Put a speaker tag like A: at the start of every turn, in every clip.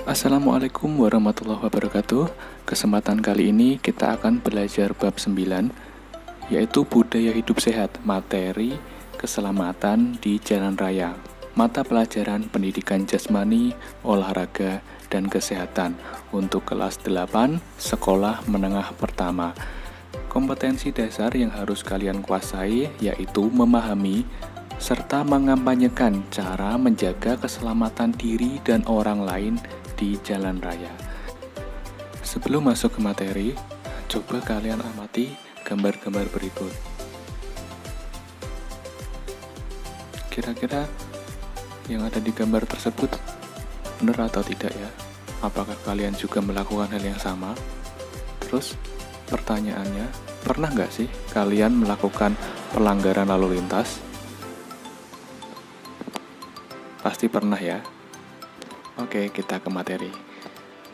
A: Assalamualaikum warahmatullahi wabarakatuh. Kesempatan kali ini kita akan belajar bab 9, yaitu budaya hidup sehat, materi keselamatan di jalan raya. Mata pelajaran pendidikan jasmani, olahraga, dan kesehatan untuk kelas 8, sekolah menengah pertama. Kompetensi dasar yang harus kalian kuasai yaitu memahami serta mengampanyekan cara menjaga keselamatan diri dan orang lain di jalan raya. Sebelum masuk ke materi, coba kalian amati gambar-gambar berikut. Kira-kira yang ada di gambar tersebut benar atau tidak ya? Apakah kalian juga melakukan hal yang sama? Terus pertanyaannya, pernah nggak sih kalian melakukan pelanggaran lalu lintas? Pasti pernah ya. Oke, kita ke materi.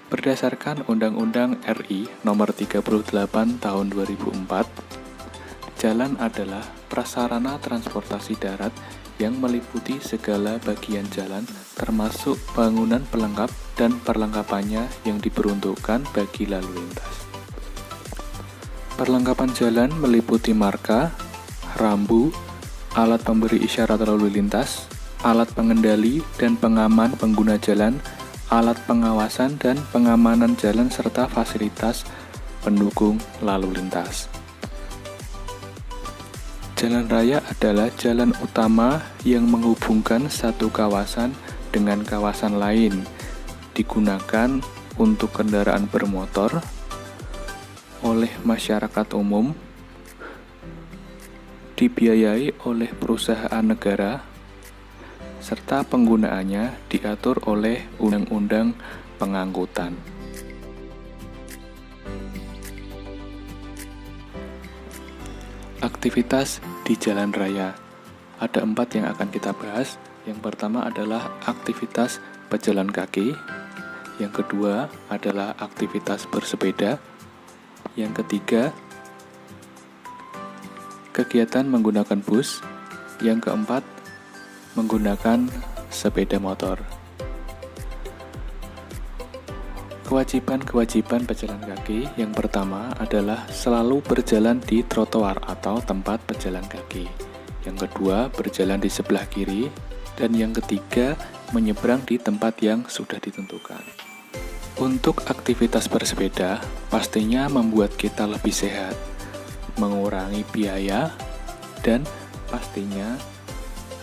A: Berdasarkan Undang-Undang RI Nomor 38 Tahun 2004, jalan adalah prasarana transportasi darat yang meliputi segala bagian jalan, termasuk bangunan pelengkap dan perlengkapannya yang diperuntukkan bagi lalu lintas. Perlengkapan jalan meliputi marka, rambu, alat pemberi isyarat lalu lintas, alat pengendali dan pengaman pengguna jalan, alat pengawasan dan pengamanan jalan, serta fasilitas pendukung lalu lintas. Jalan raya adalah jalan utama yang menghubungkan satu kawasan dengan kawasan lain, digunakan untuk kendaraan bermotor oleh masyarakat umum, dibiayai oleh perusahaan negara, serta penggunaannya diatur oleh Undang-Undang Pengangkutan. Aktivitas di jalan raya. Ada 4 yang akan kita bahas. Yang pertama adalah aktivitas pejalan kaki. Yang kedua adalah aktivitas bersepeda. Yang ketiga, kegiatan menggunakan bus. Yang keempat, menggunakan sepeda motor. Kewajiban-kewajiban pejalan kaki yang pertama adalah selalu berjalan di trotoar atau tempat pejalan kaki. Yang kedua, berjalan di sebelah kiri. Dan yang ketiga, menyeberang di tempat yang sudah ditentukan. Untuk aktivitas bersepeda, pastinya membuat kita lebih sehat, mengurangi biaya, dan pastinya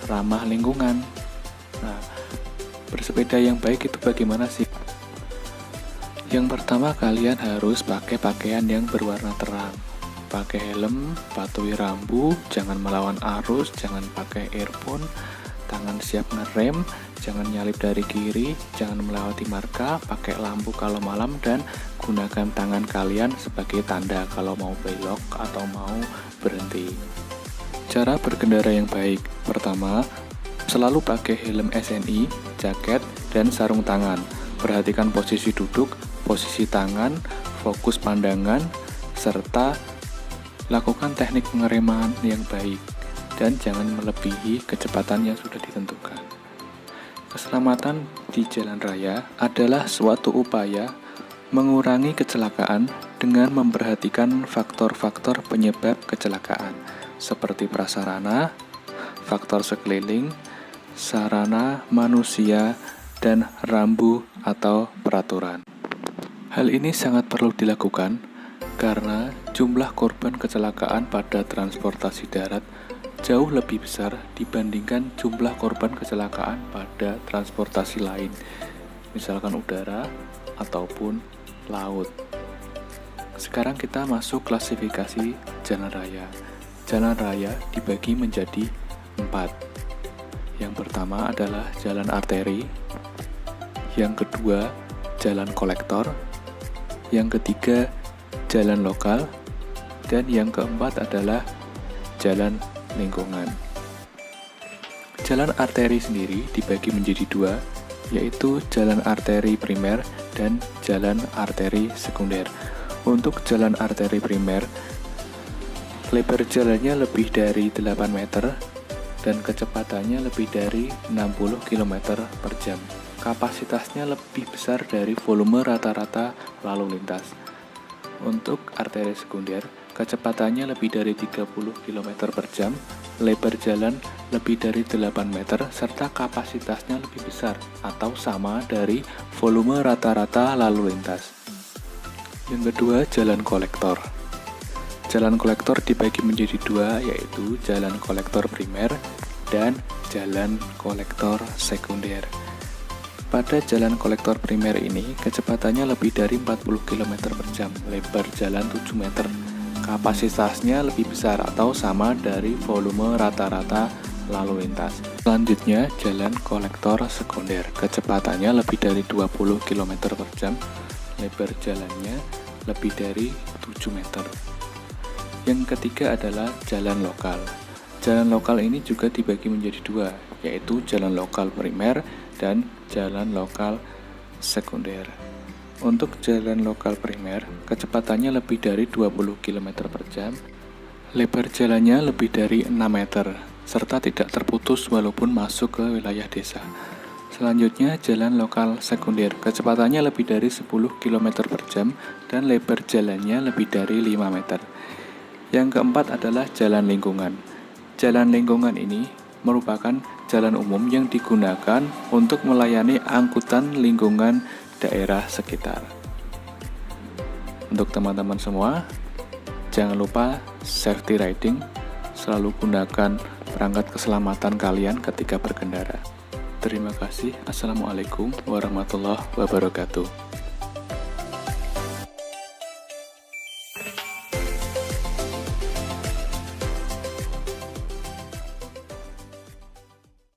A: ramah lingkungan. Nah, bersepeda yang baik itu bagaimana sih? Yang pertama, kalian harus pakai pakaian yang berwarna terang. Pakai helm, patuhi rambu, jangan melawan arus, jangan pakai earphone, tangan siap ngerem, jangan nyalip dari kiri, jangan melewati marka, pakai lampu kalau malam, dan gunakan tangan kalian sebagai tanda kalau mau belok atau mau berhenti. Cara berkendara yang baik. Pertama, selalu pakai helm SNI, jaket, dan sarung tangan. Perhatikan posisi duduk, posisi tangan, fokus pandangan, serta lakukan teknik pengereman yang baik. Dan jangan melebihi kecepatan yang sudah ditentukan. Keselamatan di jalan raya adalah suatu upaya mengurangi kecelakaan dengan memperhatikan faktor-faktor penyebab kecelakaan, seperti prasarana, faktor sekeliling, sarana manusia, dan rambu atau peraturan. Hal ini sangat perlu dilakukan karena jumlah korban kecelakaan pada transportasi darat jauh lebih besar dibandingkan jumlah korban kecelakaan pada transportasi lain, misalkan udara ataupun laut. Sekarang kita masuk klasifikasi jalan raya. Jalan raya dibagi menjadi 4. Yang pertama adalah jalan arteri, yang kedua jalan kolektor, yang ketiga jalan lokal, dan yang keempat adalah jalan lingkungan. Jalan arteri sendiri dibagi menjadi 2, yaitu jalan arteri primer dan jalan arteri sekunder. Untuk jalan arteri primer, lebar jalannya lebih dari 8 meter dan kecepatannya lebih dari 60 km per jam. kapasitasnya lebih besar dari volume rata-rata lalu lintas. Untuk arteri sekunder, kecepatannya lebih dari 30 km per jam, lebar jalan lebih dari 8 meter, serta kapasitasnya lebih besar atau sama dari volume rata-rata lalu lintas. Yang kedua, jalan kolektor. Jalan kolektor dibagi menjadi dua, yaitu jalan kolektor primer dan jalan kolektor sekunder. Pada jalan kolektor primer ini, kecepatannya lebih dari 40 km per jam, lebar jalan 7 meter, kapasitasnya lebih besar atau sama dari volume rata-rata lalu lintas. Selanjutnya, jalan kolektor sekunder, kecepatannya lebih dari 20 km per jam, lebar jalannya lebih dari 7 meter. Yang ketiga adalah jalan lokal. Jalan lokal ini juga dibagi menjadi dua, yaitu jalan lokal primer dan jalan lokal sekunder. Untuk jalan lokal primer, kecepatannya lebih dari 20 km per jam, lebar jalannya lebih dari 6 meter, serta tidak terputus walaupun masuk ke wilayah desa. Selanjutnya, jalan lokal sekunder, kecepatannya lebih dari 10 km per jam dan lebar jalannya lebih dari 5 meter. Yang keempat adalah jalan lingkungan. Jalan lingkungan ini merupakan jalan umum yang digunakan untuk melayani angkutan lingkungan daerah sekitar. Untuk teman-teman semua, jangan lupa safety riding, selalu gunakan perangkat keselamatan kalian ketika berkendara. Terima kasih. Assalamualaikum warahmatullahi wabarakatuh.